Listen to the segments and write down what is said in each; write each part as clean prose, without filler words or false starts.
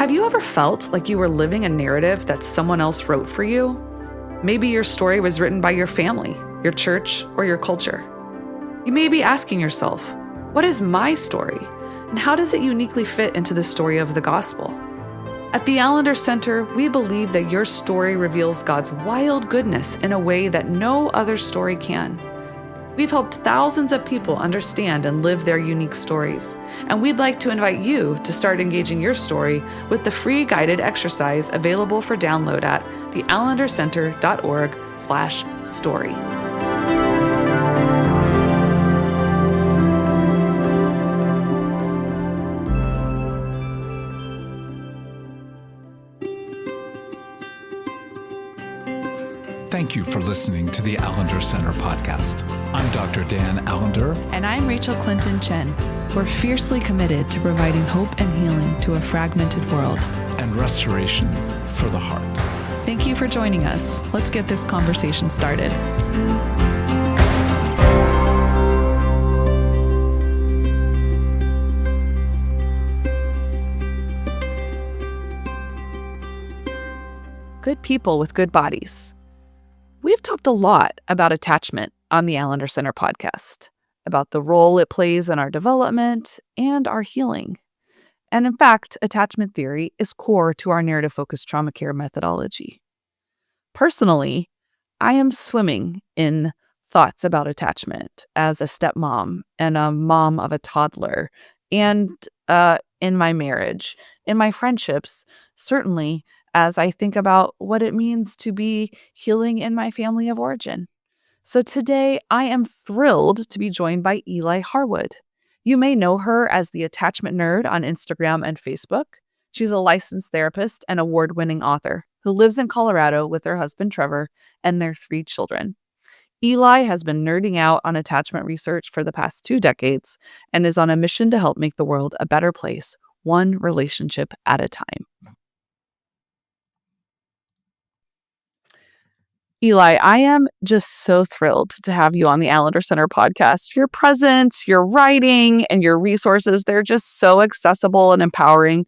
Have you ever felt like you were living a narrative that someone else wrote for you? Maybe your story was written by your family, your church, or your culture. You may be asking yourself, what is my story? And how does it uniquely fit into the story of the gospel? At the Allender Center, we believe that your story reveals God's wild goodness in a way that no other story can. We've helped thousands of people understand and live their unique stories, and we'd like to invite you to start engaging your story with the free guided exercise available for download at theallendercenter.org/story. Thank you for listening to the Allender Center podcast. I'm Dr. Dan Allender. And I'm Rachel Clinton Chen. We're fiercely committed to providing hope and healing to a fragmented world. And restoration for the heart. Thank you for joining us. Let's get this conversation started. Good people with good bodies. We've talked a lot about attachment on the Allender Center podcast, about the role it plays in our development and our healing. And in fact, attachment theory is core to our narrative-focused trauma care methodology. Personally, I am swimming in thoughts about attachment as a stepmom and a mom of a toddler, and in my marriage, in my friendships, certainly as I think about what it means to be healing in my family of origin. So today, I am thrilled to be joined by Eli Harwood. You may know her as the Attachment Nerd on Instagram and Facebook. She's a licensed therapist and award-winning author who lives in Colorado with her husband, Trevor, and their 3 children. Eli has been nerding out on attachment research for the past 2 decades and is on a mission to help make the world a better place, one relationship at a time. Eli, I am just so thrilled to have you on the Allender Center podcast. Your presence, your writing, and your resources, they're just so accessible and empowering.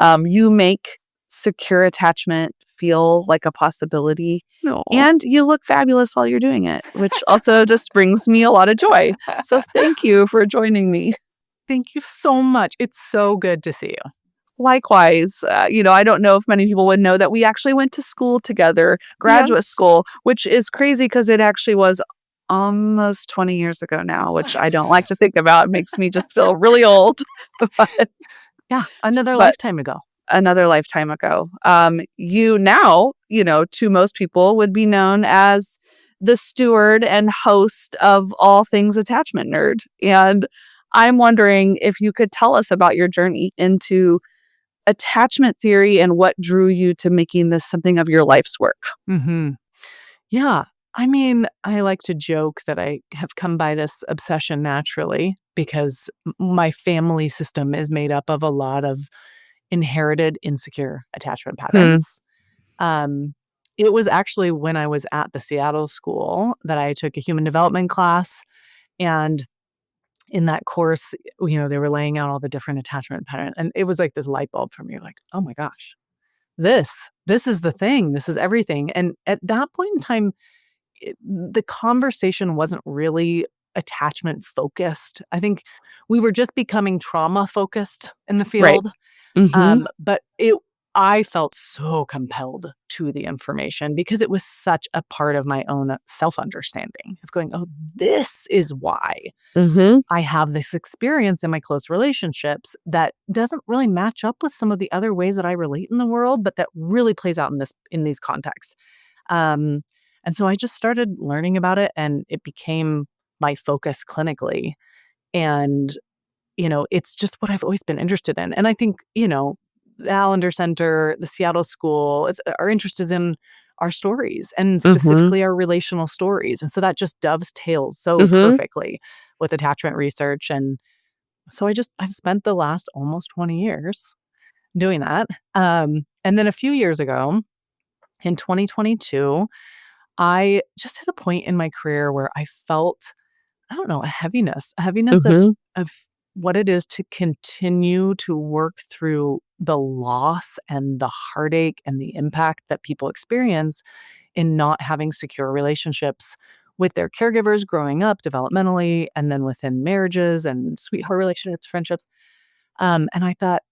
You make secure attachment feel like a possibility. Aww. And you look fabulous while you're doing it, which also just brings me a lot of joy. So thank you for joining me. Thank you so much. It's so good to see you. Likewise, I don't know if many people would know that we actually went to school together, graduate school, which is crazy because it actually was almost 20 years ago now, which I don't like to think about. It makes me just feel really old. Another lifetime ago. Another lifetime ago. You now, to most people would be known as the steward and host of all things Attachment Nerd. And I'm wondering if you could tell us about your journey into attachment theory and what drew you to making this something of your life's work. Mm-hmm. Yeah. I mean, I like to joke that I have come by this obsession naturally because my family system is made up of a lot of inherited insecure attachment patterns. It was actually when I was at the Seattle school that I took a human development class, and in that course, they were laying out all the different attachment patterns. And it was like this light bulb for me, like, oh my gosh, this is the thing. This is everything. And at that point in time, the conversation wasn't really attachment focused. I think we were just becoming trauma focused in the field. Right. Mm-hmm. But I felt so compelled to the information because it was such a part of my own self-understanding of going, oh, this is why I have this experience in my close relationships that doesn't really match up with some of the other ways that I relate in the world, but that really plays out in these contexts. And so I just started learning about it, and it became my focus clinically. And, it's just what I've always been interested in. And I think, the Allender Center, the Seattle School, our interest is in our stories and specifically our relational stories. And so that just dovetails so perfectly with attachment research. And so I've spent the last almost 20 years doing that. And then a few years ago, in 2022, I just hit a point in my career where I felt, I don't know, a heaviness Mm-hmm. of what it is to continue to work through the loss and the heartache and the impact that people experience in not having secure relationships with their caregivers growing up developmentally and then within marriages and sweetheart relationships, friendships. And I thought,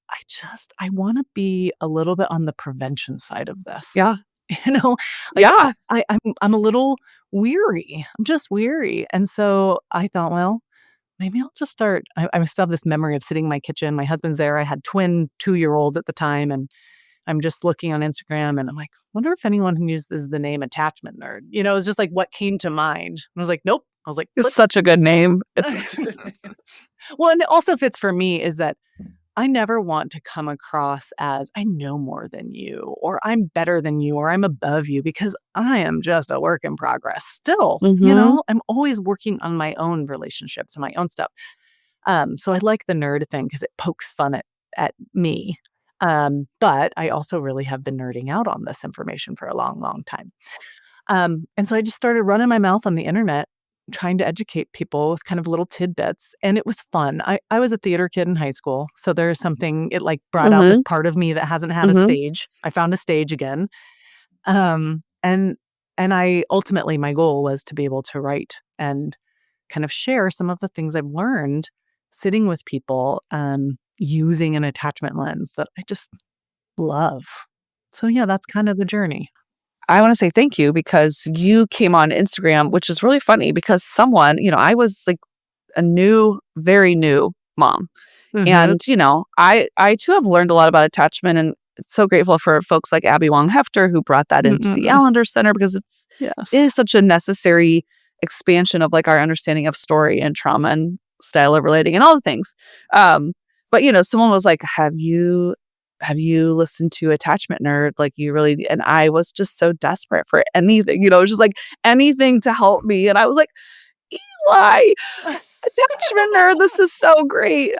I want to be a little bit on the prevention side of this. Yeah. You know, like Yeah. I'm a little weary. I'm just weary. And so I thought, well, maybe I'll just start. I still have this memory of sitting in my kitchen. My husband's there. I had twin 2-year-olds at the time. And I'm just looking on Instagram and I'm like, wonder if anyone who uses the name attachment nerd. It's just like what came to mind. And I was like, nope. I was like, It's such a good name. It's well, and it also fits for me is that I never want to come across as I know more than you, or I'm better than you, or I'm above you, because I am just a work in progress still. Mhm. I'm always working on my own relationships and my own stuff. So I like the nerd thing because it pokes fun at me. But I also really have been nerding out on this information for a long, long time. And so I just started running my mouth on the internet, trying to educate people with kind of little tidbits. And it was fun. I was a theater kid in high school. So there's something, it like brought out this Mhm. part of me that hasn't had a Mhm. stage. I found a stage again. Um, and I ultimately, my goal was to be able to write and kind of share some of the things I've learned sitting with people, using an attachment lens that I just love. So yeah, that's kind of the journey. I wanna say thank you because you came on Instagram, which is really funny because I was like very new mom. Mhm. And, I too have learned a lot about attachment and so grateful for folks like Abby Wong Hefter who brought that into the Mm-mm-mm. Allender Center because it Yes. is such a necessary expansion of like our understanding of story and trauma and style of relating and all the things. But someone was like, have you listened to Attachment Nerd? Like you really and I was just so desperate for anything, it was just like anything to help me. And I was like, Eli, Attachment Nerd, this is so great.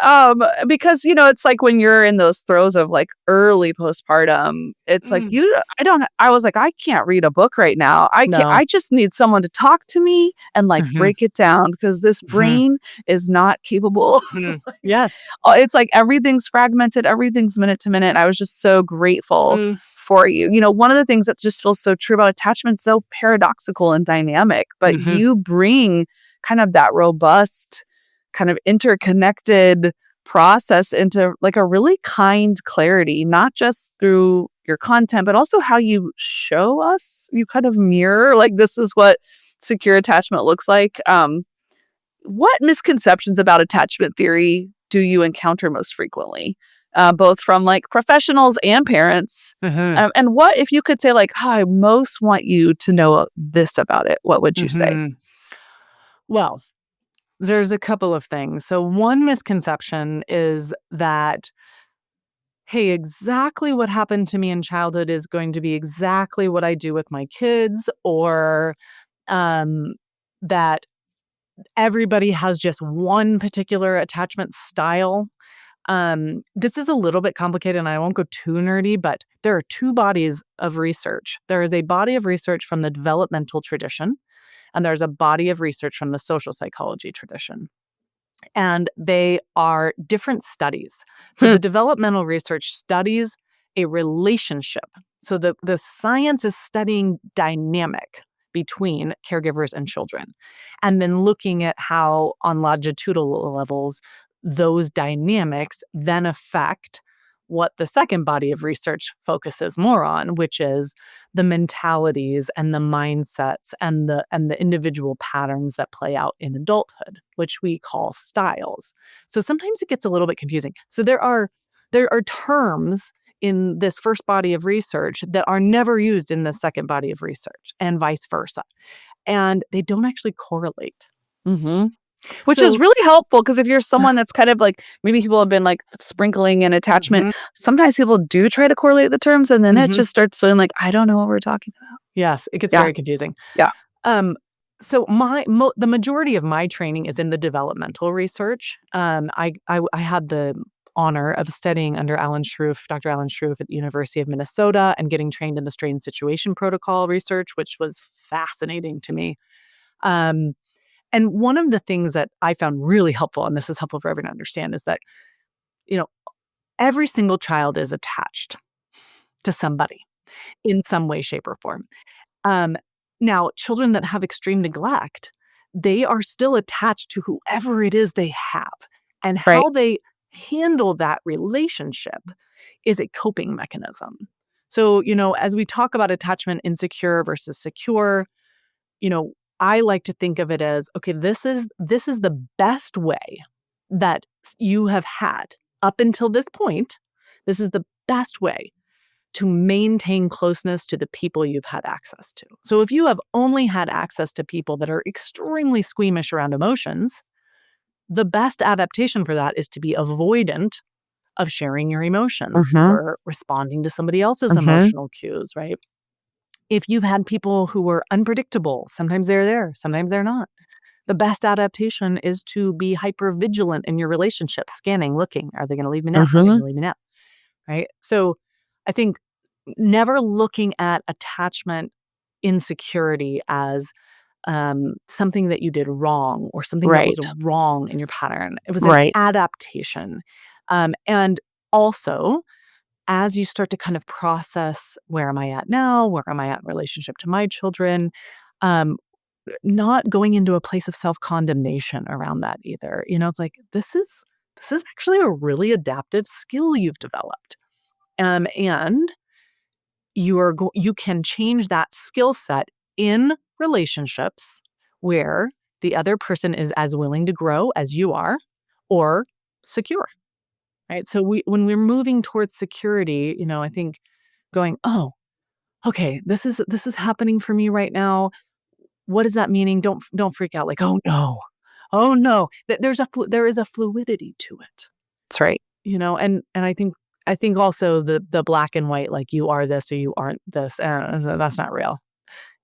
Because it's like when you're in those throes of like early postpartum, it's like Mm. I was like, I can't read a book right now. No. I just need someone to talk to me and like Mhm. break it down because this Mhm. brain is not capable. Mhm. Yes. It's like everything's fragmented, everything's minute to minute. And I was just so grateful Mm. for you. One of the things that just feels so true about attachment, so paradoxical and dynamic, but Mhm. you bring kind of that robust, kind of interconnected process into like a really kind clarity, not just through your content, but also how you show us. You kind of mirror like this is what secure attachment looks like. What misconceptions about attachment theory do you encounter most frequently, both from like professionals and parents? Mhm. And what if you could say like, "I most want you to know this about it"? What would you say? Mhm. Well, there's a couple of things. So one misconception is that, hey, exactly what happened to me in childhood is going to be exactly what I do with my kids, or um, that everybody has just one particular attachment style. This is a little bit complicated and I won't go too nerdy, but there are two bodies of research. There is a body of research from the developmental tradition, and there's a body of research from the social psychology tradition. And they are different studies. So Hmm. the developmental research studies a relationship. So the science is studying dynamic between caregivers and children, and then looking at how on longitudinal levels those dynamics then affect what the second body of research focuses more on, which is the mentalities and the mindsets and the individual patterns that play out in adulthood, which we call styles. So sometimes it gets a little bit confusing. So there are terms in this first body of research that are never used in the second body of research, and vice versa. And they don't actually correlate. Mm-hmm. Which is So really helpful because if you're someone that's kind of like maybe people have been like sprinkling in attachment, Mhm, sometimes people do try to correlate the terms and then it mhm. just starts feeling like I don't know what we're talking about. Yes, it gets Yeah. very confusing. Yeah. Um, so the majority of my training is in the developmental research. I had the honor of studying under Dr. Alan Shroof at the University of Minnesota, and getting trained in the strain situation protocol research, which was fascinating to me. Um, and one of the things that I found really helpful, and this is helpful for everyone to understand, is that, you know, every single child is attached to somebody in some way, shape, or form. Now, children that have extreme neglect, they are still attached to whoever it is they have. And Right. how they handle that relationship is a coping mechanism. So, as we talk about attachment insecure versus secure, I like to think of it as, okay, this is the best way that you have had up until this point. This is the best way to maintain closeness to the people you've had access to. So if you have only had access to people that are extremely squeamish around emotions, the best adaptation for that is to be avoidant of sharing your emotions or responding to somebody else's emotional cues, right? If you've had people who were unpredictable, sometimes they're there, sometimes they're not. The best adaptation is to be hyper vigilant in your relationship, scanning, looking. Are they going to leave me now? Are they going to leave me now? Right? So I think never looking at attachment insecurity as something that you did wrong or something that was Right. wrong in your pattern. It was an Right. adaptation. And also, as you start to kind of process, where am I at now? Where am I at in relationship to my children? Not going into a place of self-condemnation around that either. It's like, this is actually a really adaptive skill you've developed. And you can change that skill set in relationships where the other person is as willing to grow as you are, or secure. Right? So when we're moving towards security, I think going, oh, okay, this is happening for me right now. What is that meaning? Don't freak out. Like, oh no. There is a fluidity to it. That's right. And I think also the black and white, like you are this or you aren't this, that's not real.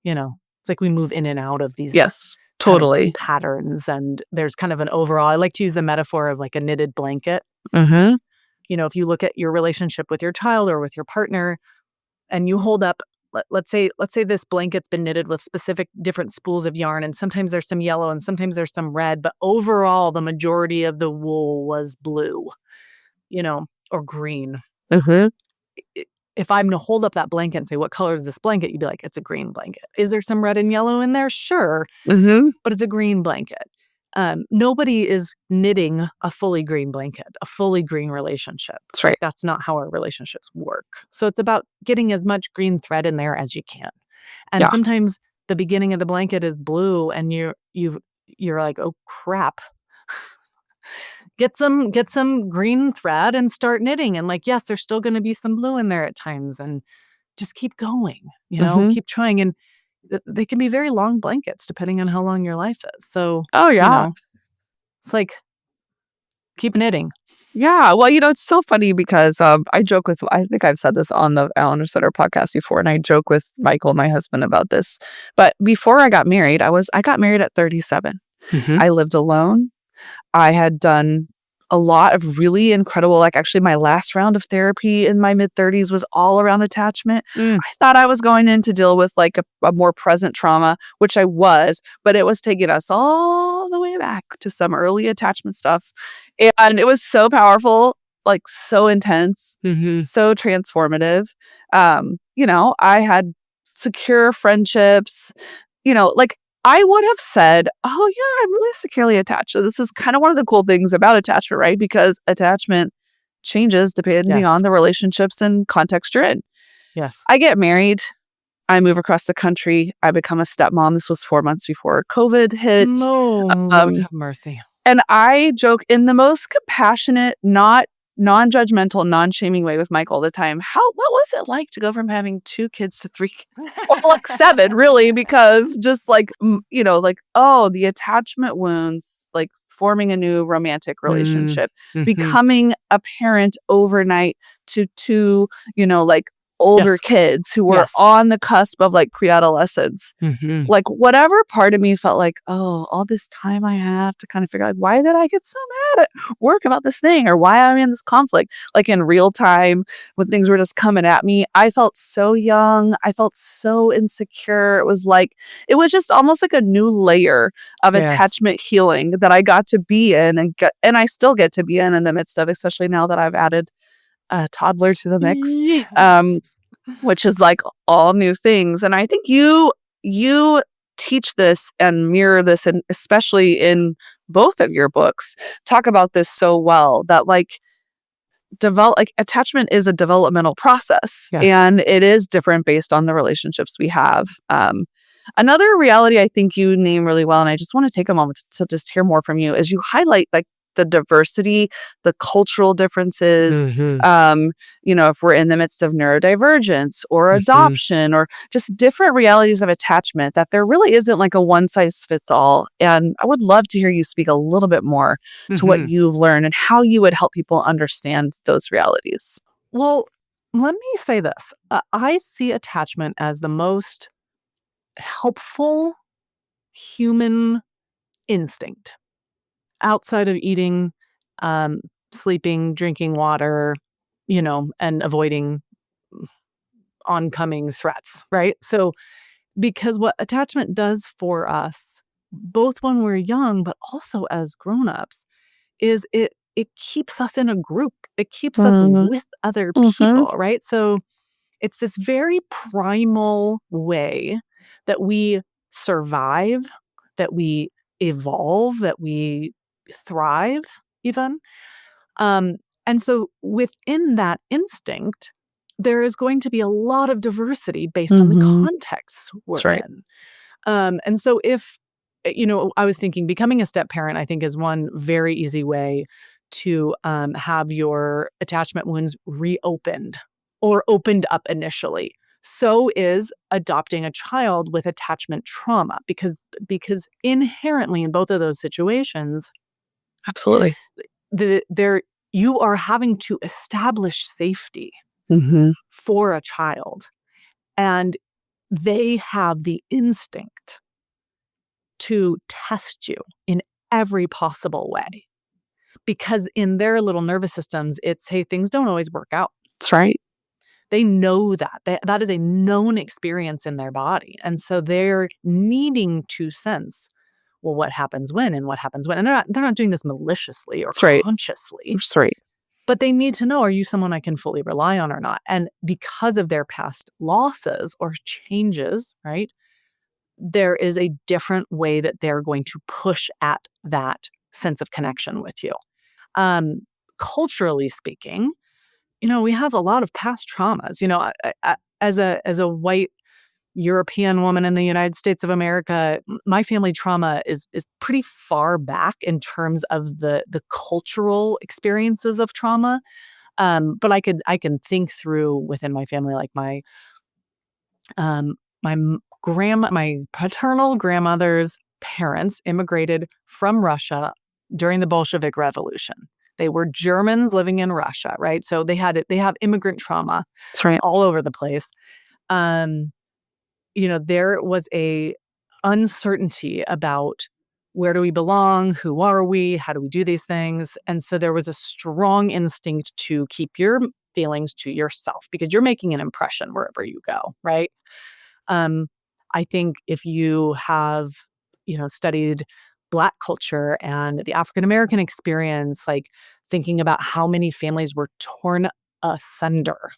It's like we move in and out of these Yes, kind of totally. patterns, and there's kind of an overall. I like to use the metaphor of like a knitted blanket. If you look at your relationship with your child or with your partner, and you hold up, let's say this blanket's been knitted with specific different spools of yarn, and sometimes there's some yellow and sometimes there's some red, but overall the majority of the wool was blue, or green. If I'm to hold up that blanket and say, what color is this blanket? You'd be like, it's a green blanket. Is there some red and yellow in there? Sure. But it's a green blanket. Nobody is knitting a fully green blanket, a fully green relationship. That's right. That's not how our relationships work. So it's about getting as much green thread in there as you can. And sometimes the beginning of the blanket is blue, and you're like, oh crap. Get some green thread and start knitting. And like, yes, there's still going to be some blue in there at times, and just keep going, keep trying. And they can be very long blankets depending on how long your life is. So, it's like, keep knitting. Yeah. Well, it's so funny because I joke with, I think I've said this on the Allender Center podcast before, and I joke with Michael, my husband, about this. But before I got married, I got married at 37. I lived alone. I had done a lot of really incredible, like actually my last round of therapy in my mid-30s was all around attachment. I thought I was going in to deal with like a more present trauma, which I was, but it was taking us all the way back to some early attachment stuff. And it was so powerful, like so intense, so transformative. I had secure friendships, like I would have said, oh yeah, I'm really securely attached. So this is kind of one of the cool things about attachment, right? Because attachment changes depending on the relationships and context you're in. Yes. I get married. I move across the country. I become a stepmom. This was 4 months before COVID hit. No, Lord have mercy. And I joke in the most compassionate, not non-judgmental, non-shaming way with Mike all the time. What was it like to go from having 2 kids to 3 or like 7, really? Because just like, the attachment wounds, like forming a new romantic relationship, becoming a parent overnight to 2, like older kids who were on the cusp of like pre-adolescence. Like whatever part of me felt like, oh, all this time I have to kind of figure out, like, why did I get so mad at work about this thing, or why I'm in this conflict, like in real time when things were just coming at me. I felt so young. I felt so insecure. It was just almost like a new layer of attachment healing that I got to be in, and I still get to be in the midst of, especially now that I've added a toddler to the mix, Yes. which is like all new things. And I think you teach this and mirror this, and especially in both of your books, talk about this so well, that like attachment is a developmental process, Yes. and it is different based on the relationships we have. Another reality I think you name really well, and I just want to take a moment to just hear more from you, is you highlight like the diversity, the cultural differences. If we're in the midst of neurodivergence or adoption or just different realities of attachment, that there really isn't like a one size fits all. And I would love to hear you speak a little bit more to what you've learned and how you would help people understand those realities. Well, let me say this. I see attachment as the most helpful human instinct outside of eating, sleeping, drinking water, and avoiding oncoming threats, right? So, because what attachment does for us, both when we're young, but also as grown-ups, is it keeps us in a group. It keeps us Mhm. with other Mhm. people, right? So it's this very primal way that we survive, that we evolve, that we thrive even. Um, and so within that instinct, there is going to be a lot of diversity based on the Mhm. context we're That's right. in. And so if, I was thinking becoming a step parent, I think is one very easy way to have your attachment wounds reopened or opened up initially. So is adopting a child with attachment trauma because inherently in both of those situations, Absolutely. there you are having to establish safety Mhm. for a child, and they have the instinct to test you in every possible way. Because in their little nervous systems, it's, hey, things don't always work out. That's right. They know that. That is a known experience in their body. And so they're needing to sense, well, what happens when and what happens when. And they're not doing this maliciously or That's right. consciously, That's right. but they need to know, are you someone I can fully rely on or not? And because of their past losses or changes, right? There is a different way that they're going to push at that sense of connection with you. Um, Culturally speaking, we have a lot of past traumas. As a white European woman in the United States of America, my family trauma is pretty far back in terms of the cultural experiences of trauma. But I can think through within my family, like my paternal grandmother's parents immigrated from Russia during the Bolshevik Revolution. They were Germans living in Russia, right? So they have immigrant trauma That's right. all over the place. Um, there was a uncertainty about where do we belong, who are we, how do we do these things, and so there was a strong instinct to keep your feelings to yourself because you're making an impression wherever you go, right? Um, I think if you have, studied Black culture and the African American experience, like thinking about how many families were torn asunder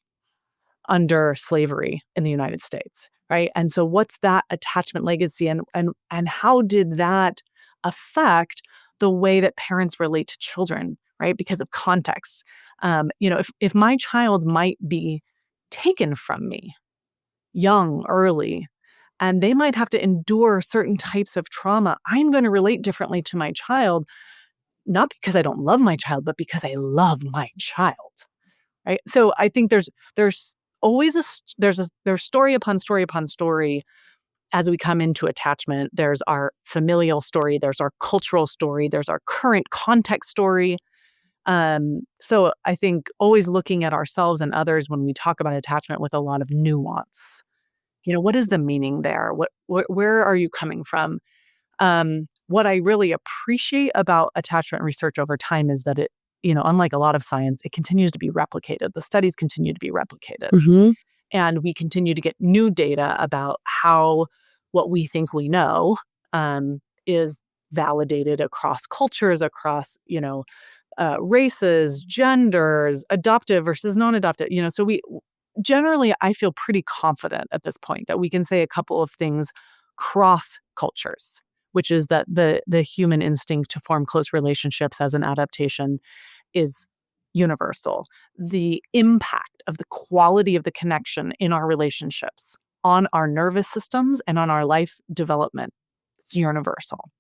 under slavery in the United States, right? And so what's that attachment legacy and how did that affect the way that parents relate to children, right? Because of context. If my child might be taken from me young, early, and they might have to endure certain types of trauma, I'm going to relate differently to my child, not because I don't love my child, but because I love my child. Right? So I think there's always there's story upon story upon story as we come into attachment. There's our familial story, there's our cultural story, there's our current context story. So I think always looking at ourselves and others when we talk about attachment with a lot of nuance. What is the meaning there? Where are you coming from? What I really appreciate about attachment research over time is that it, unlike a lot of science, it continues to be replicated. The studies continue to be replicated. Mhm. And we continue to get new data about how what we think we know is validated across cultures, across, races, genders, adoptive versus non-adoptive. So generally, I feel pretty confident at this point that we can say a couple of things cross cultures, which is that the human instinct to form close relationships as an adaptation is universal. The impact of the quality of the connection in our relationships on our nervous systems and on our life development is universal.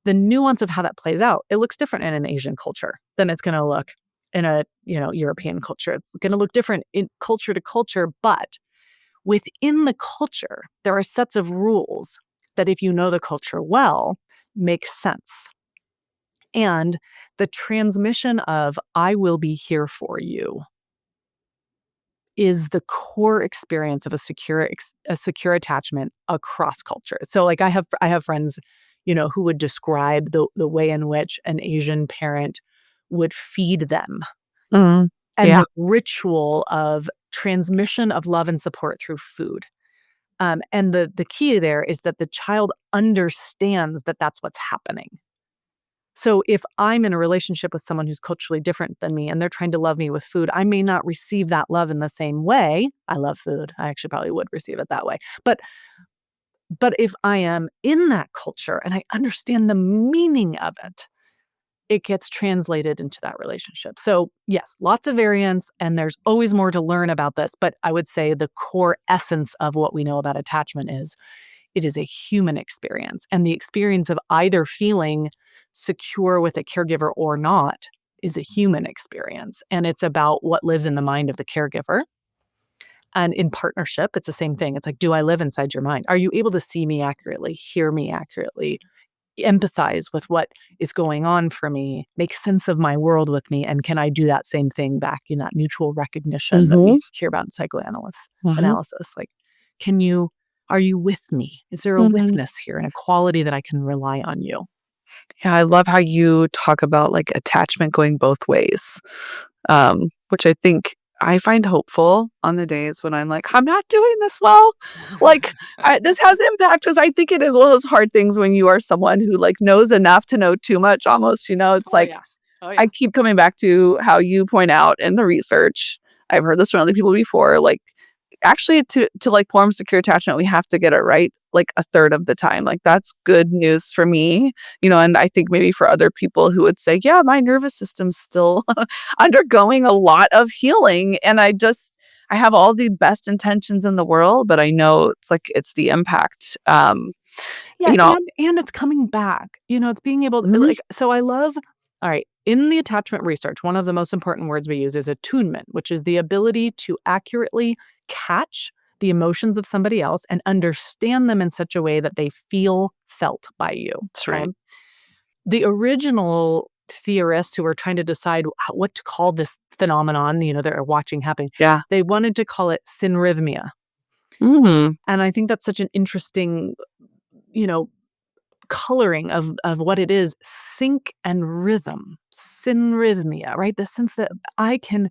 The nuance of how that plays out, it looks different in an Asian culture than it's going to look in a European culture. It's going to look different in culture to culture, but within the culture, there are sets of rules that, if you know the culture well, make sense. And the transmission of "I will be here for you" is the core experience of a secure attachment across cultures. So, like, I have friends, who would describe the way in which an Asian parent would feed them, Mm, and yeah. the ritual of transmission of love and support through food. And the key there is that the child understands that that's what's happening. So if I'm in a relationship with someone who's culturally different than me and they're trying to love me with food, I may not receive that love in the same way. I love food. I actually probably would receive it that way. But if I am in that culture and I understand the meaning of it, it gets translated into that relationship. So yes, lots of variance, and there's always more to learn about this. But I would say the core essence of what we know about attachment is it is a human experience. And the experience of either feeling secure with a caregiver or not is a human experience. And it's about what lives in the mind of the caregiver. And in partnership, it's the same thing. It's like, do I live inside your mind? Are you able to see me accurately, hear me accurately, empathize with what is going on for me, make sense of my world with me? And can I do that same thing back in that mutual recognition that we hear about in psychoanalysis? Like, are you with me? Is there a witness here and a quality that I can rely on you? Yeah, I love how you talk about like attachment going both ways, which I think I find hopeful on the days when I'm like, I'm not doing this well. Like, this has impact because I think it is one of those hard things when you are someone who like knows enough to know too much almost, it's like, I keep coming back to how you point out in the research. I've heard this from other people before, like, actually to like form secure attachment, we have to get it right like a third of the time. Like that's good news for me, and I think maybe for other people who would say, yeah, my nervous system's still undergoing a lot of healing. And I have all the best intentions in the world, but I know it's the impact. And it's coming back. It's being able to like, so I love, all right, in the attachment research, one of the most important words we use is attunement, which is the ability to accurately catch the emotions of somebody else and understand them in such a way that they feel felt by you. That's right. The original theorists who were trying to decide what to call this phenomenon, they're watching happen. Yeah. They wanted to call it synrhythmia. Mm-hmm. And I think that's such an interesting, coloring of what it is. Sync and rhythm, synrhythmia, right? The sense that I can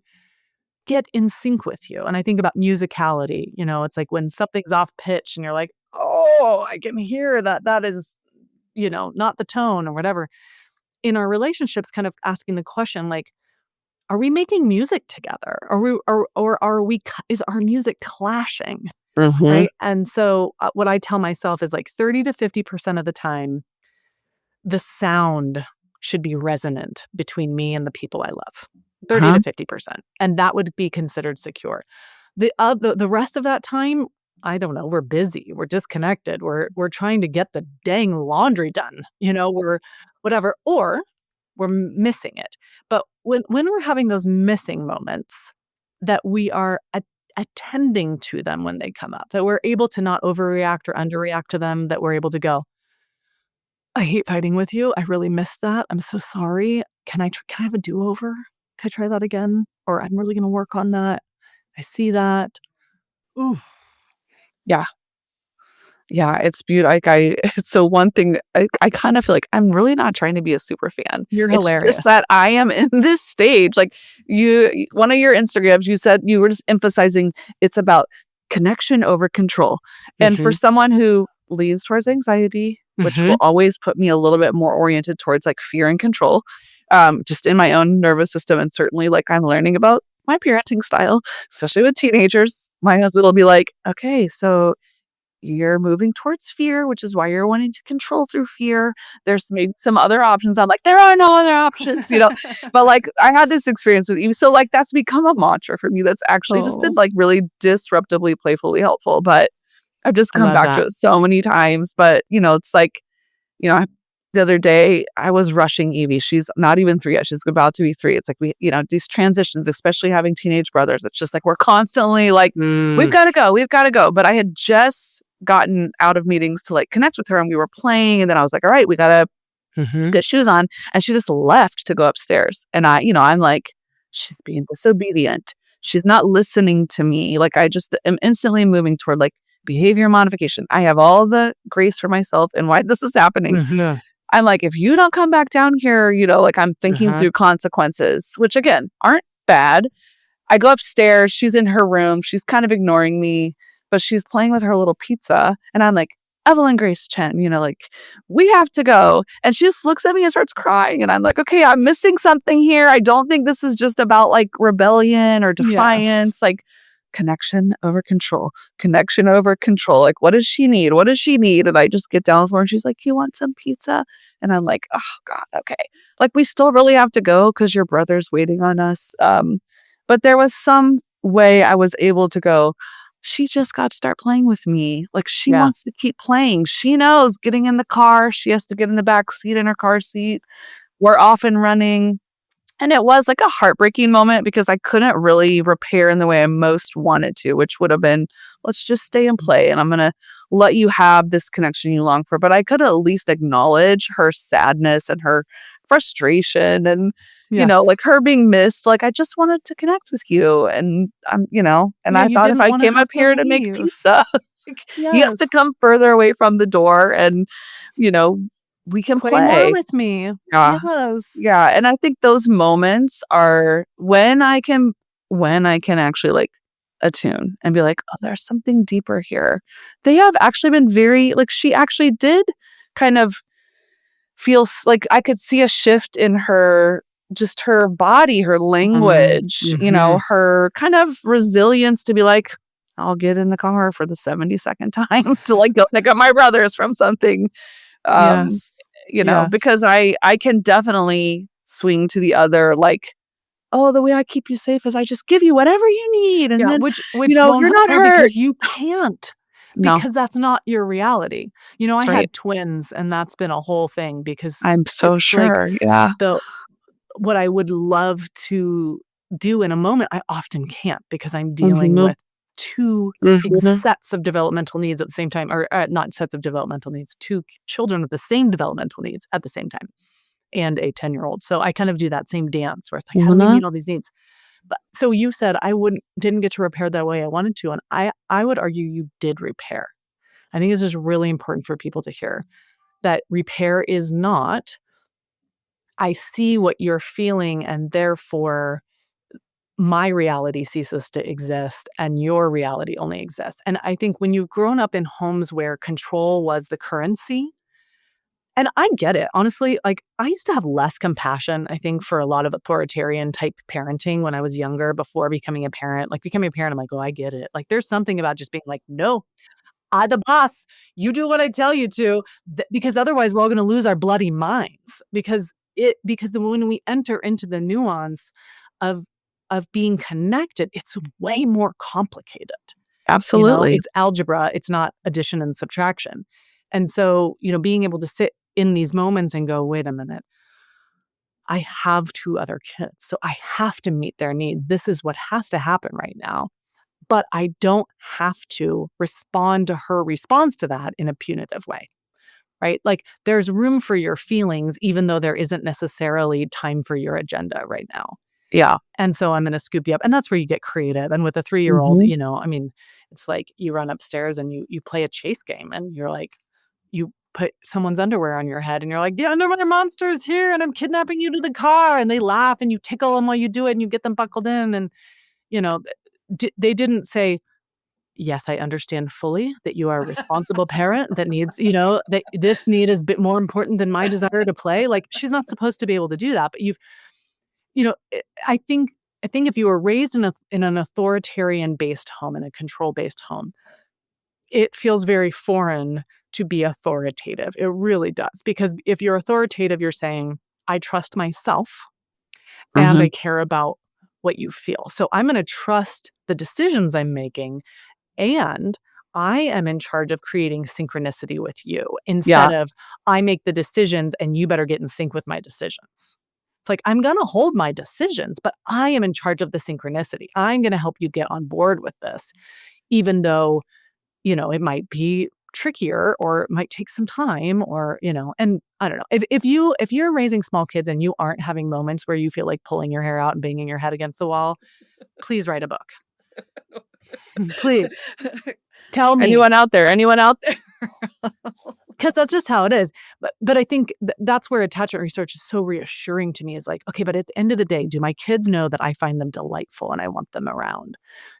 get in sync with you. And I think about musicality, it's like when something's off pitch and you're like, oh, I can hear that is, not the tone or whatever. In our relationships, kind of asking the question, like, are we making music together? Is our music clashing? Right. And so what I tell myself is like 30 to 50% of the time, the sound should be resonant between me and the people I love. 30 to 50%. And that would be considered secure. The rest of that time, I don't know, we're busy, we're disconnected, we're trying to get the dang laundry done, we're whatever, or we're missing it. But when we're having those missing moments, that we are attending to them when they come up, that we're able to not overreact or underreact to them, that we're able to go, I hate fighting with you. I really missed that. I'm so sorry. Can I have a do-over? Can I try that again? Or I'm really going to work on that. I see that. Ooh. Yeah. Yeah, it's beautiful. So one thing, I kind of feel like I'm really not trying to be a super fan. You're It's hilarious. just that I am in this stage. Like one of your Instagrams, you said you were just emphasizing it's about connection over control. And for someone who leans towards anxiety, which will always put me a little bit more oriented towards like fear and control, just in my own nervous system. And certainly like I'm learning about my parenting style, especially with teenagers. My husband will be like, okay, so you're moving towards fear, which is why you're wanting to control through fear. There's maybe some other options. I'm like, there are no other options, But like, I had this experience with you. So like, that's become a mantra for me. That's actually just been Oh, like really disruptively, playfully helpful. But I've just I come love back to that. it so many times. But, it's like, you know, the other day I was rushing Evie. She's not even 3 yet. She's about to be 3. It's like these transitions, especially having teenage brothers, it's just like we're constantly like, we've Mm, got to go, we've got to go. But I had just gotten out of meetings to like connect with her and we were playing. And then I was like, all right, we got to mhm. get shoes on. And she just left to go upstairs. And I'm like, she's being disobedient. She's not listening to me. Like I just am instantly moving toward like behavior modification. I have all the grace for myself and why this is happening. Mhm. I'm like, if you don't come back down here, like I'm thinking Uh-huh. through consequences, which again aren't bad. I go upstairs. She's in her room. She's kind of ignoring me, but she's playing with her little pizza. And I'm like, Evelyn Grace Chen, like, we have to go. And she just looks at me and starts crying. And I'm like, okay, I'm missing something here. I don't think this is just about like rebellion or Yes. defiance. Like, connection over control, connection over control. Like, what does she need? What does she need? And I just get down for her and she's like, you want some pizza? And I'm like, oh, God, okay. Like, we still really have to go because your brother's waiting on us. But there was some way I was able to go, she just got to start playing with me. Like she Yeah. wants to keep playing. She knows getting in the car, she has to get in the back seat in her car seat. We're off and running. And it was like a heartbreaking moment because I couldn't really repair in the way I most wanted to, which would have been, let's just stay and play. And I'm going to let you have this connection you long for. But I could at least acknowledge her sadness and her frustration and, Yes. like her being missed. Like, I just wanted to connect with you. And and Yeah, I you thought if didn't I wanna came up have to here to make leave. pizza, like, you have Yes. to come further away from the door and, you know, we can Play more play. with me. Yeah. Yes. Yeah, and I think those moments are when I can actually, like, attune and be like, "Oh, there's something deeper here." They have actually been very like, she actually did kind of feel like I could see a shift in her just her body, her Mhm. language, Mhm. her kind of resilience to be like, "I'll get in the car for the 72nd time to, like, go pick up my brothers from something." Um, Yes. Yes. because I can definitely swing to the other, like, "Oh, the way I keep you safe is I just give you whatever you need, and Yeah, then, which won't you're help not her hurt." because you can't, No, because that's not your reality. I that's right. had twins, and that's been a whole thing because I'm so it's like sure, yeah. the what I would love to do in a moment, I often can't because I'm dealing Mhm, with 2 mhm. sets of developmental needs at the same time, or, not sets of developmental needs, 2 children with the same developmental needs at the same time, and a 10-year-old. So I kind of do that same dance where it's like, how do we Mhm. meet all these needs? But so you said I didn't get to repair that way I wanted to, and I would argue you did repair. I think this is really important for people to hear, that repair is not, I see what you're feeling and therefore my reality ceases to exist and your reality only exists. And I think when you've grown up in homes where control was the currency, and I get it, honestly, like I used to have less compassion, I think, for a lot of authoritarian type parenting when I was younger before becoming a parent. Like becoming a parent, I'm like, oh, I get it. Like there's something about just being like, no, I the boss. You do what I tell you to, because otherwise we're all going to lose our bloody minds. When we enter into the nuance of being connected, it's way more complicated. Absolutely. It's algebra. It's not addition and subtraction. And so, being able to sit in these moments and go, wait a minute, I have 2 other kids, so I have to meet their needs. This is what has to happen right now. But I don't have to respond to her response to that in a punitive way, right? Like there's room for your feelings, even though there isn't necessarily time for your agenda right now. Yeah. And so I'm going to scoop you up. And that's where you get creative. And with a 3-year-old, Mhm. I mean, it's like you run upstairs and you play a chase game and you're like, you put someone's underwear on your head and you're like, the underwear monster is here and I'm kidnapping you to the car. And they laugh and you tickle them while you do it and you get them buckled in. And, you know, they didn't say, yes, I understand fully that you are a responsible parent that needs, that this need is a bit more important than my desire to play. Like, she's not supposed to be able to do that. But I think if you were raised in an authoritarian based home, in a control based home, it feels very foreign to be authoritative. It really does. Because if you're authoritative, you're saying, I trust myself and I care about what you feel. So I'm going to trust the decisions I'm making, and I am in charge of creating synchronicity with you instead of I make the decisions and you better get in sync with my decisions. It's like, I'm going to hold my decisions, but I am in charge of the synchronicity. I'm going to help you get on board with this, even though, it might be trickier or it might take some time or, and I don't know. If you're raising small kids and you aren't having moments where you feel like pulling your hair out and banging your head against the wall, please write a book. Please. Tell me. Anyone out there? Because that's just how it is. But I think that's where attachment research is so reassuring to me, is like, okay, but at the end of the day, do my kids know that I find them delightful and I want them around?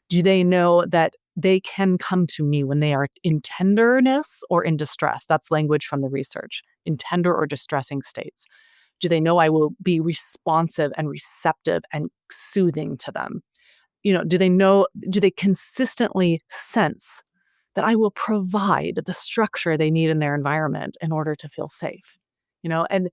Do they know that they can come to me when they are in tenderness or in distress? That's language from the research, in tender or distressing states. Do they know I will be responsive and receptive and soothing to them? Do they consistently sense that I will provide the structure they need in their environment in order to feel safe? And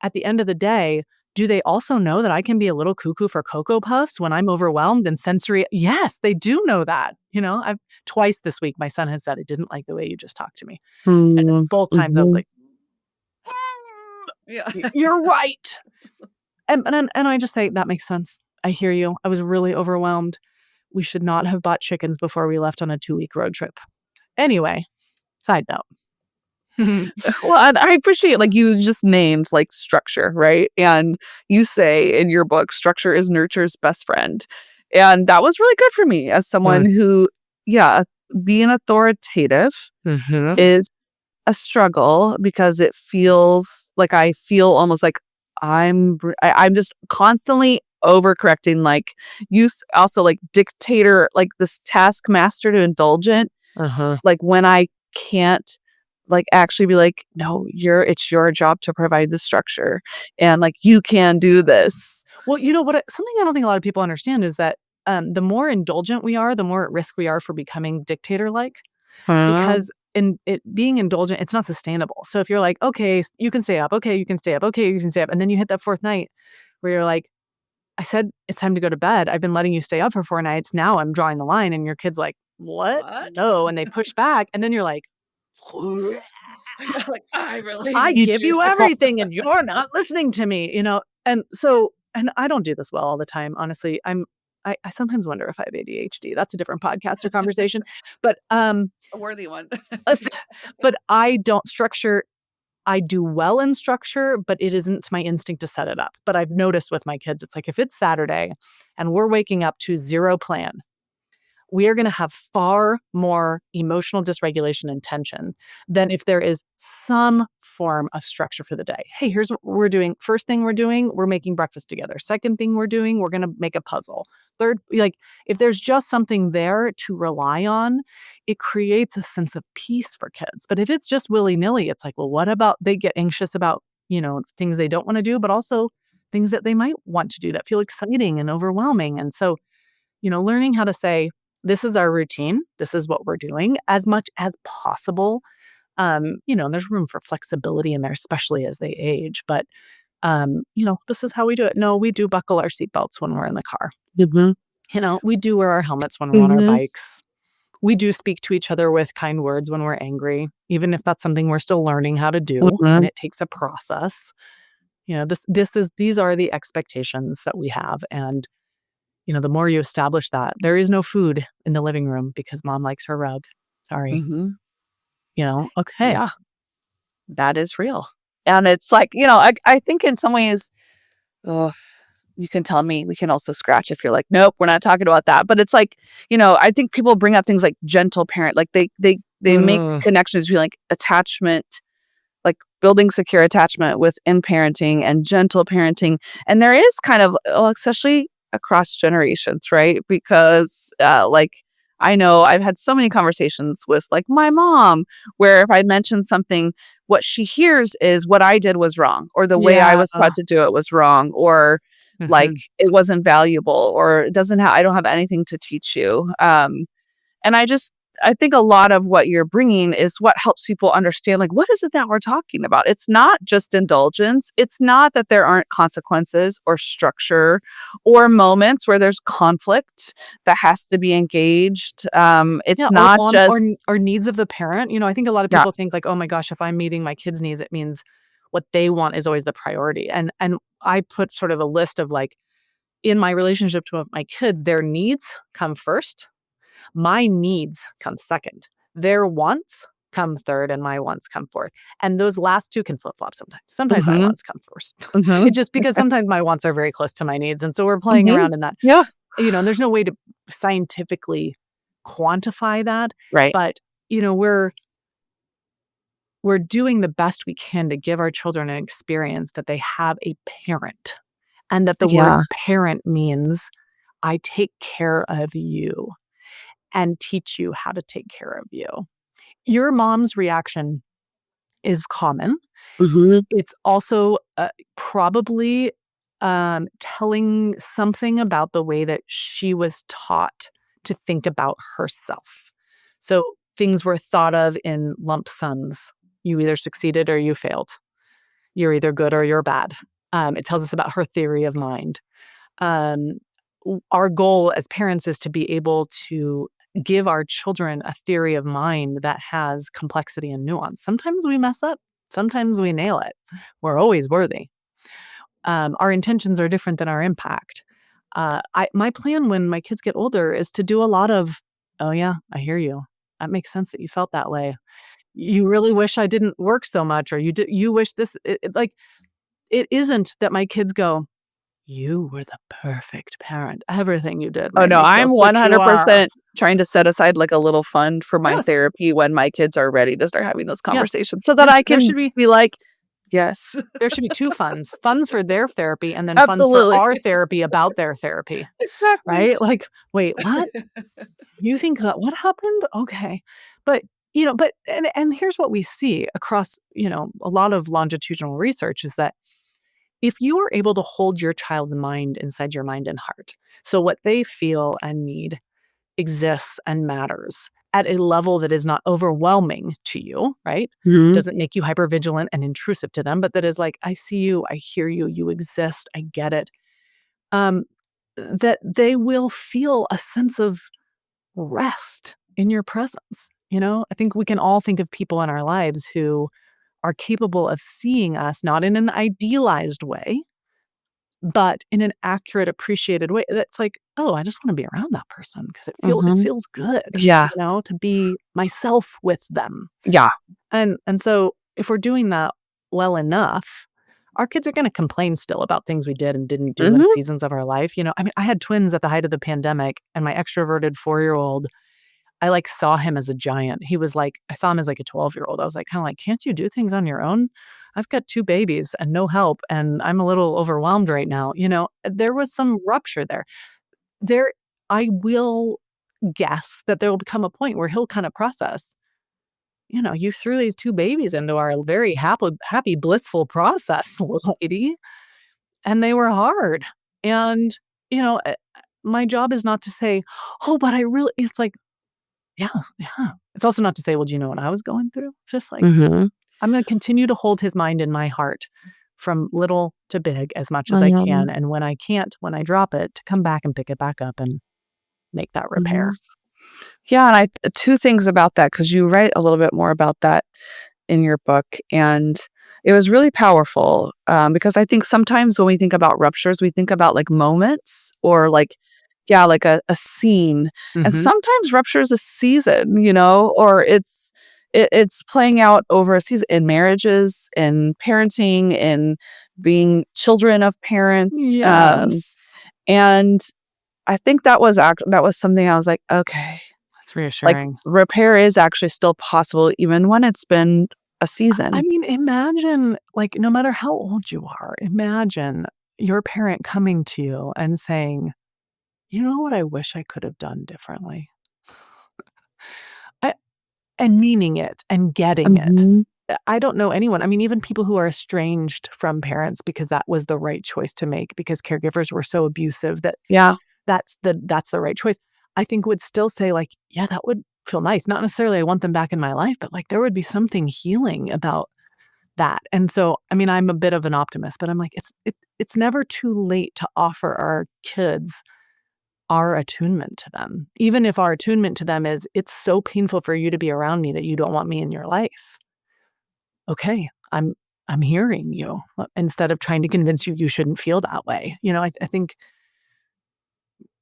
at the end of the day, do they also know that I can be a little cuckoo for Cocoa Puffs when I'm overwhelmed and sensory? Yes, they do know that. I've twice this week, my son has said, I didn't like the way you just talked to me. And both times I was like, you're right. And I just say, that makes sense. I hear you. I was really overwhelmed. We should not have bought chickens before we left on a 2-week road trip. Anyway, side note. Well, and I appreciate, like, you just named, like, structure, right? And you say in your book, structure is nurture's best friend. And that was really good for me as someone who, being authoritative is a struggle, because it feels like I feel almost like I'm just constantly overcorrecting, like you also like dictator, like this taskmaster to indulgent, like when I can't like actually be like, no, it's your job to provide the structure and like you can do this. Well, something I don't think a lot of people understand is that the more indulgent we are, the more at risk we are for becoming dictator-like. Because in it being indulgent, it's not sustainable. So if you're like, okay, you can stay up, okay, you can stay up, okay, you can stay up, and then you hit that fourth night where you're like, I said it's time to go to bed. I've been letting you stay up for 4 nights. Now I'm drawing the line, and your kid's like, what? No, and they push back, and then you're like, Like, I give you everything, and you're not listening to me, And so, and I don't do this well all the time, honestly. I sometimes wonder if I have ADHD. That's a different podcast or conversation, but a worthy one. But I don't structure. I do well in structure, but it isn't my instinct to set it up. But I've noticed with my kids, it's like if it's Saturday and we're waking up to zero plan, we are going to have far more emotional dysregulation and tension than if there is some form of structure for the day. Hey, here's what we're doing. First thing we're doing, we're making breakfast together. Second thing we're doing, we're going to make a puzzle. Third, like if there's just something there to rely on, it creates a sense of peace for kids. But if it's just willy-nilly, it's like, well, what about, they get anxious about, things they don't want to do, but also things that they might want to do that feel exciting and overwhelming. And so, learning how to say, this is our routine. This is what we're doing as much as possible. And there's room for flexibility in there, especially as they age. But, this is how we do it. No, we do buckle our seatbelts when we're in the car. We do wear our helmets when we're on our bikes. We do speak to each other with kind words when we're angry, even if that's something we're still learning how to do, and it takes a process. These are the expectations that we have. And the more you establish that, there is no food in the living room because mom likes her rug. Sorry. Okay. Yeah, that is real. And it's like, I think in some ways, you can tell me, we can also scratch if you're like, nope, we're not talking about that. But it's like, I think people bring up things like gentle parent, like they make connections between like attachment, like building secure attachment within parenting and gentle parenting. And there is kind of, especially across generations, right? Because like I know I've had so many conversations with like my mom where if I mention something, what she hears is what I did was wrong, or the way I Yeah. was taught to do it was wrong, or like Mhm. it wasn't valuable, or it doesn't have I don't have anything to teach you. And I think a lot of what you're bringing is what helps people understand, like, what is it that we're talking about? It's not just indulgence. It's not that there aren't consequences or structure or moments where there's conflict that has to be engaged. Yeah, It's not just or needs of the parent. I think a lot of yeah. people think like, "Oh my gosh, if I'm meeting my kids' needs, it means what they want is always the priority." And I put sort of a list of like, in my relationship to my kids, their needs come first, my needs come second. Their wants come third, and my wants come fourth. And those last two can flip-flop sometimes. Sometimes my Mhm, wants come first. mhm, It's just because sometimes my wants are very close to my needs, and so we're playing mhm. around in that. Yeah, And there's no way to scientifically quantify that, right. but, we're doing the best we can to give our children an experience that they have a parent, and that the word Yeah. parent means I take care of you and teach you how to take care of you. Your mom's reaction is common. Mhm. It's also, probably, telling something about the way that she was taught to think about herself. So, things were thought of in lump sums. You either succeeded or you failed. You're either good or you're bad. It tells us about her theory of mind. Um, our goal as parents is to be able to give our children a theory of mind that has complexity and nuance. Sometimes we mess up, sometimes we nail it. We're always worthy. Our intentions are different than our impact. My plan when my kids get older is to do a lot of, oh, yeah, I hear you. That makes sense that you felt that way. You really wish I didn't work so much, or you wish this, like, it isn't that my kids go, you were the perfect parent. Everything you did Oh, made no, me feel I'm secure. 100% trying to set aside, like, a little fund for my Yes. therapy when my kids are ready to start having those Yeah. conversations so that There's I there should can be be like, "Yes." there should be 2 funds. Funds for their therapy and then funds for Absolutely. our therapy about their therapy, Exactly. right? Like, "Wait, what? You think that what happened? Okay." But, and here's what we see across, a lot of longitudinal research is that if you are able to hold your child's mind inside your mind and heart, so what they feel and need exists and matters at a level that is not overwhelming to you, right? Mhm. Doesn't make you hypervigilant and intrusive to them, but that is like, I see you, I hear you, you exist, I get it. Um, that they will feel a sense of rest in your presence. I think we can all think of people in our lives who are capable of seeing us not in an idealized way, but in an accurate, appreciated way that's like, "Oh, I just wanna be around that person because it Mhm. feels good, Yeah. to be myself with them." Yeah. And so if we're doing that well enough, our kids are gonna complain still about things we did and didn't do in Mhm. seasons of our life. I mean, I had twins at the height of the pandemic, and my extroverted 4-year-old, I, like, saw him as a giant. He was like I saw him as, like, a 12-year-old. I was like, kinda like, "Can't you do things on your own? I've got 2 babies and no help, and I'm a little overwhelmed right now." There was some rupture there. There I will guess that there will become a point where he'll kinda process, "You threw these 2 babies into our very happy, blissful process, little lady, and they were hard." And, my job is not to say, "Oh, but I really," it's like, yeah, yeah. It's also not to say, "Well, do you know what I was going through?" It's just like, Mhm. I'm gonna continue to hold his mind in my heart from little to big as much as I Mhm. can, and when I can't, when I drop it, to come back and pick it back up and make that repair. Mhm. Yeah, and 2 things about that because you write a little bit more about that in your book, and it was really powerful, because I think sometimes when we think about ruptures, we think about, like, moments or, like yeah, like a scene, and Mhm. sometimes rupture is a season, or it's playing out over a season in marriages, in parenting, in being children of parents, Yes. and I think that was something I was like, "Okay." That's Like, reassuring. repair is actually still possible even when it's been a I season. mean, imagine, like, no matter how old you are, imagine your parent coming to you and saying, "You know what I wish I could have done differently?" and meaning it and getting it. Mhm. I don't know anyone. I mean, even people who are estranged from parents because that was the right choice to make because caregivers were so abusive that Yeah. that's the right choice. I think would still say like, yeah, that would feel nice. Not necessarily I want them back in my life, but like there would be something healing about that. And so, I mean, I'm a bit of an optimist, but I'm like, it's never too late to offer our kids our attunement to them. Even if our attunement to them is, it's so painful for you to be around me that you don't want me in your life. Okay, I'm hearing you instead of trying to convince you you shouldn't feel that way. I think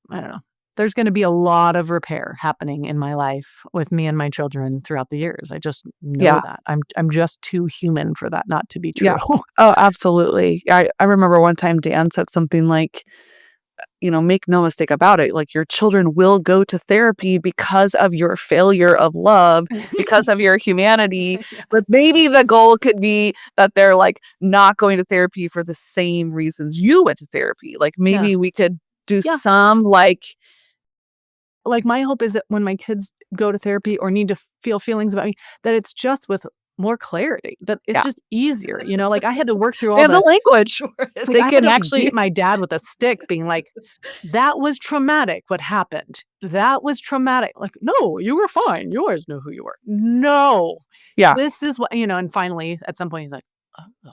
I don't know. There's going to be a lot of repair happening in my life with me and my children throughout the years. I just know Yeah. that. I'm just too human for that not to be Yeah. true. Oh, absolutely. I remember one time Dan said something like, make no mistake about it, like, your children will go to therapy because of your failure of love, because of your humanity, Yeah. but maybe the goal could be that they're, like, not going to therapy for the same reasons you went to therapy. Like, Yeah. maybe we could do Yeah. some, like Like, my hope is that when my kids go to therapy or need to feel feelings about me, that it's just with more clarity, that it's yeah. just easier, like, I had to work through They all have the the language for it's it. like They I had can to, like, beat actually my dad with a stick being like, "That was traumatic what happened. That was traumatic." Like, "No, you were fine. You always knew who you were." "No, Yeah. this is what," and finally, at some point, he's like, "Oh."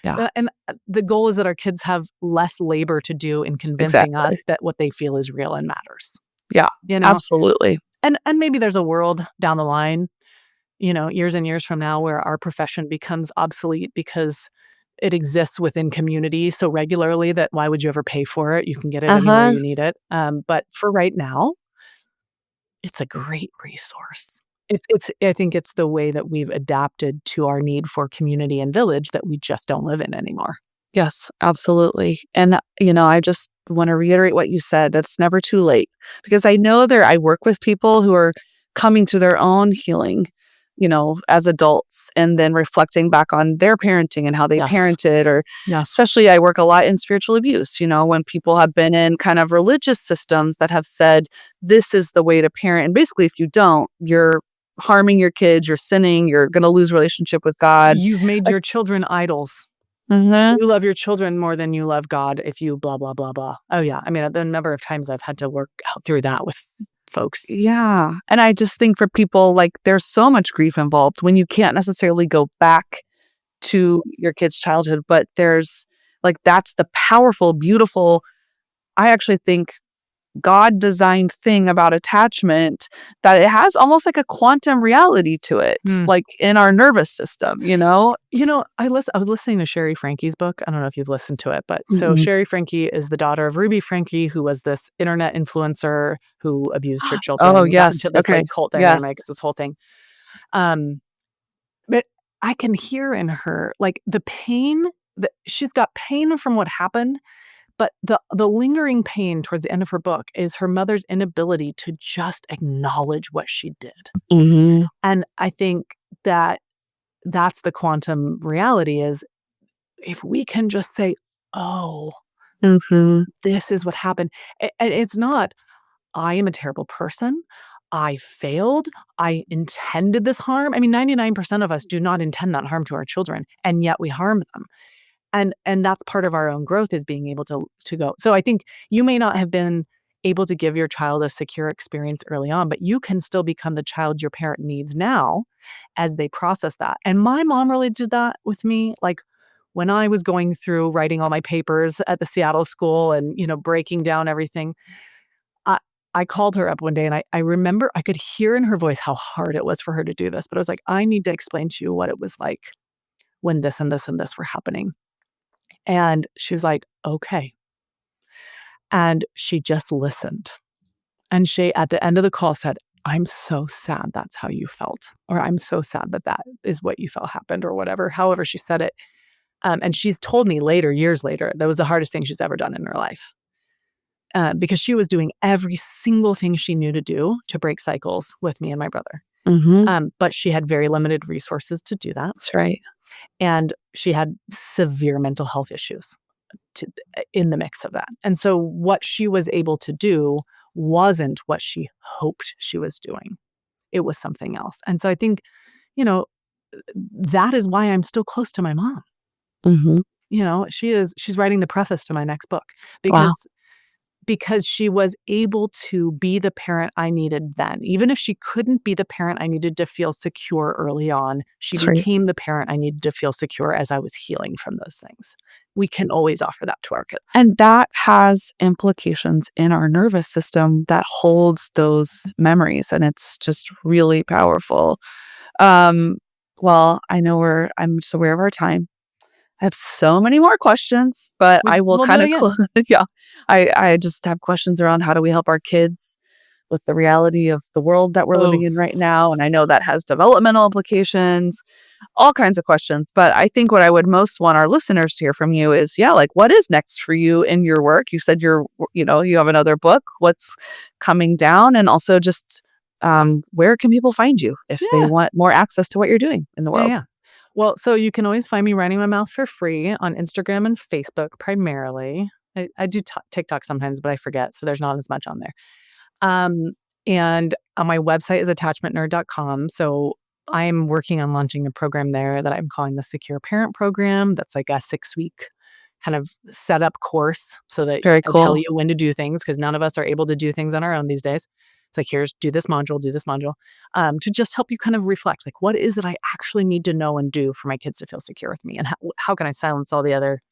Yeah. And the goal is that our kids have less labor to do in convincing Exactly. us that what they feel is real and matters, Yeah. you know? Absolutely. And maybe there's a world down the line, years and years from now where our profession becomes obsolete because it exists within communities so regularly that why would you ever pay for it? You can get it anywhere Uh-huh. you need it. But for right now, it's a great resource. It's I think it's the way that we've adapted to our need for community and village that we just don't live in anymore. Yes, absolutely. And, I just want to reiterate what you said. It's never too late because I work with people who are coming to their own healing, as adults and then reflecting back on their parenting and how they Yes. parented, or Yes. especially I work a lot in spiritual abuse, when people have been in kind of religious systems that have said, this is the way to parent. And basically, if you don't, you're harming your kids, you're sinning, you're going to lose relationship with God. You've made Like, your children idols. mhm. You love your children more than you love God if you blah, blah, blah, blah. Oh, yeah. I mean, the number of times I've had to work out through that with folks. Yeah, and I just think for people, like, there's so much grief involved when you can't necessarily go back to your kid's childhood, but there's like, that's the powerful, beautiful I actually think God designed thing about attachment that it has almost like a quantum reality to it, Hmm. like, in our nervous system, you know? I was listening to Sherry Frankie's book. I don't know if you've listened to it, but so Mm-mm. Sherry Frankie is the daughter of Ruby Frankie, who was this internet influencer who abused her Oh, children, got yes, into this okay, like cult yes. dynamics, this whole thing. Um, but I can hear in her like the pain that she's got pain from what happened, but the lingering pain towards the end of her book is her mother's inability to just acknowledge what she did. Mhm. And I think that that's the quantum reality is if we can just say, "Oh, Mhm. this is what happened." And it's not, "I am a terrible person. I failed. I intended this harm." I mean, 99% of us do not intend that harm to our children, and yet we harm them. And that's part of our own growth is being able to go. So I think you may not have been able to give your child a secure experience early on, but you can still become the child your parent needs now as they process that. And my mom really did that with me. Like when I was going through writing all my papers at the Seattle school and, breaking down everything, I I called her up one day and I remember I could hear in her voice how hard it was for her to do this. But I was like, I need to explain to you what it was like when this and this and this were happening. And she was like, "Okay." And she just listened. And she, at the end of the call, said, "I'm so sad that's how you felt," or "I'm so sad that that is what you felt happened," or whatever, however she said it. And she's told me later, years later, that was the hardest thing she's ever done in her life because she was doing every single thing she knew to do to break cycles with me and my brother. Mhm. But she had very limited resources to do that. That's right. And she had severe mental health issues. To in the mix of that. And so what she was able to do wasn't what she hoped she was doing. it was something else. And so I think, that is why I'm still close to my mom. Mm-hmm. She's writing the preface to my next book Wow. because she was able to be the parent I needed then. Even if she couldn't be the parent I needed to feel secure early on, she That's right. became the parent I needed to feel secure as I was healing from those things. We can always offer that to our kids. And that has implications in our nervous system that holds those memories. And it's just really powerful. Well, I know I'm just aware of our time. I have so many more questions, but I will We'll do kind it of, again. yeah. I just have questions around how do we help our kids with the reality of the world that we're living in right now. And I know that has developmental implications, all kinds of questions. But I think what I would most want our listeners to hear from you is, like, what is next for you in your work? You said you have another book. What's coming down? And also just where can people find you if they want more access to what you're doing in the world? Yeah. Well, so you can always find me running my mouth for free on Instagram and Facebook primarily. I do TikTok sometimes, but I forget, so there's not as much on there. And my website is attachmentnerd.com. So I'm working on launching a program there that I'm calling the Secure Parent Program. That's like a 6-week kind of setup course so that Very I tell cool. you when to do things, because none of us are able to do things on our own these days. It's like, here's, do this module, to just help you kind of reflect, like, what is it I actually need to know and do for my kids to feel secure with me? And how can I silence all the other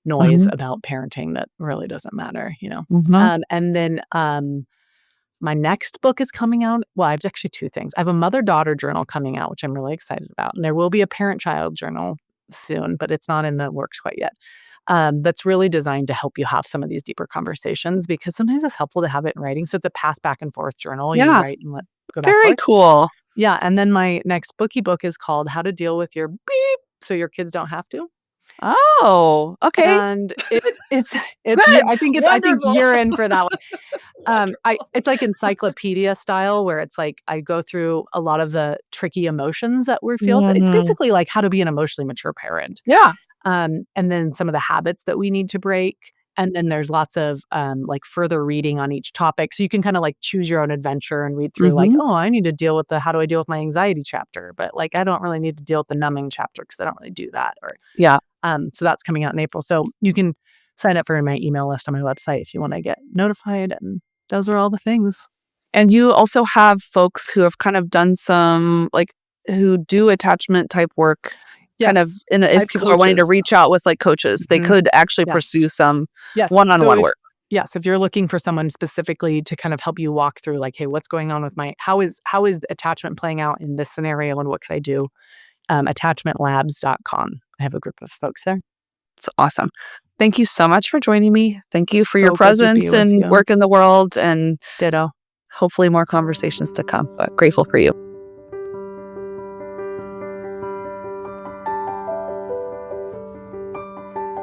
noise Mhm. about parenting that really doesn't matter, Mhm. And then my next book is coming out. Well, I have actually 2 things. I have a mother-daughter journal coming out, which I'm really excited about. And there will be a parent-child journal soon, but it's not in the works quite yet. That's really designed to help you have some of these deeper conversations, because sometimes it's helpful to have it in writing. So it's a pass back and forth journal. You Yeah. write and go back and Very forth. cool. Yeah. And then my next book is called How to Deal with Your Beep So Your Kids Don't Have to. Oh, okay. And it's Good. I think Wonderful. you're in for that one. It's like encyclopedia style, where it's like I go through a lot of the tricky emotions that we feel. So it's basically like how to be an emotionally mature parent. Yeah. And then some of the habits that we need to break. And then there's lots of like further reading on each topic. So you can kind of like choose your own adventure and read through like, oh, I need to deal with how do I deal with my anxiety chapter? But like, I don't really need to deal with the numbing chapter because I don't really do that. Or Yeah. so that's coming out in April. So you can sign up for my email list on my website if you want to get notified. And those are all the things. And you also have folks who have kind of done some, like, who do attachment type work. Yes. Kind of, if people are wanting to reach out with like coaches, they could actually pursue some one-on-one work. Yes, if you're looking for someone specifically to kind of help you walk through, like, hey, what's going on with how is attachment playing out in this scenario, and what could I do? Attachmentlabs.com. I have a group of folks there. It's awesome. Thank you so much for joining me. Thank you for your So good to be presence with and you. work in the world, and Ditto. hopefully more conversations to come. But grateful for you.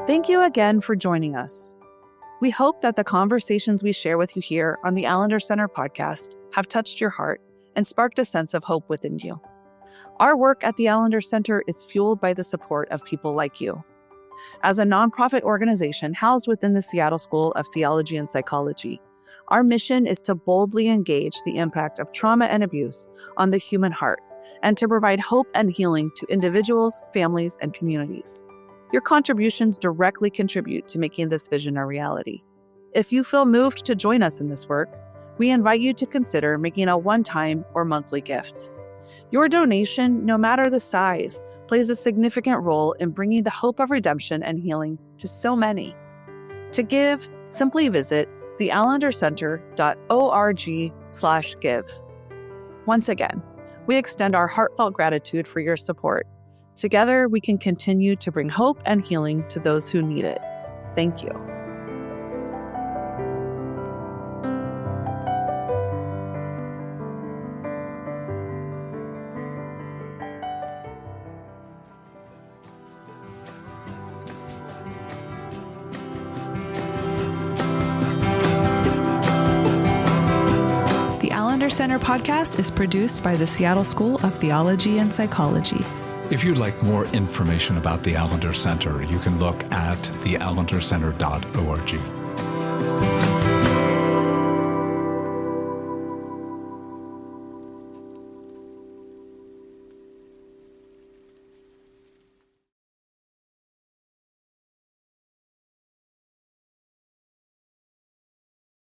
Thank you again for joining us. We hope that the conversations we share with you here on the Allender Center podcast have touched your heart and sparked a sense of hope within you. Our work at the Allender Center is fueled by the support of people like you. As a nonprofit organization housed within the Seattle School of Theology and Psychology, our mission is to boldly engage the impact of trauma and abuse on the human heart and to provide hope and healing to individuals, families, and communities. Your contributions directly contribute to making this vision a reality. If you feel moved to join us in this work, we invite you to consider making a one-time or monthly gift. Your donation, no matter the size, plays a significant role in bringing the hope of redemption and healing to so many. To give, simply visit theallendercenter.org/give. Once again, we extend our heartfelt gratitude for your support. Together, we can continue to bring hope and healing to those who need it. Thank you. The Allender Center podcast is produced by the Seattle School of Theology and Psychology. If you'd like more information about the Allender Center, you can look at theallendercenter.org.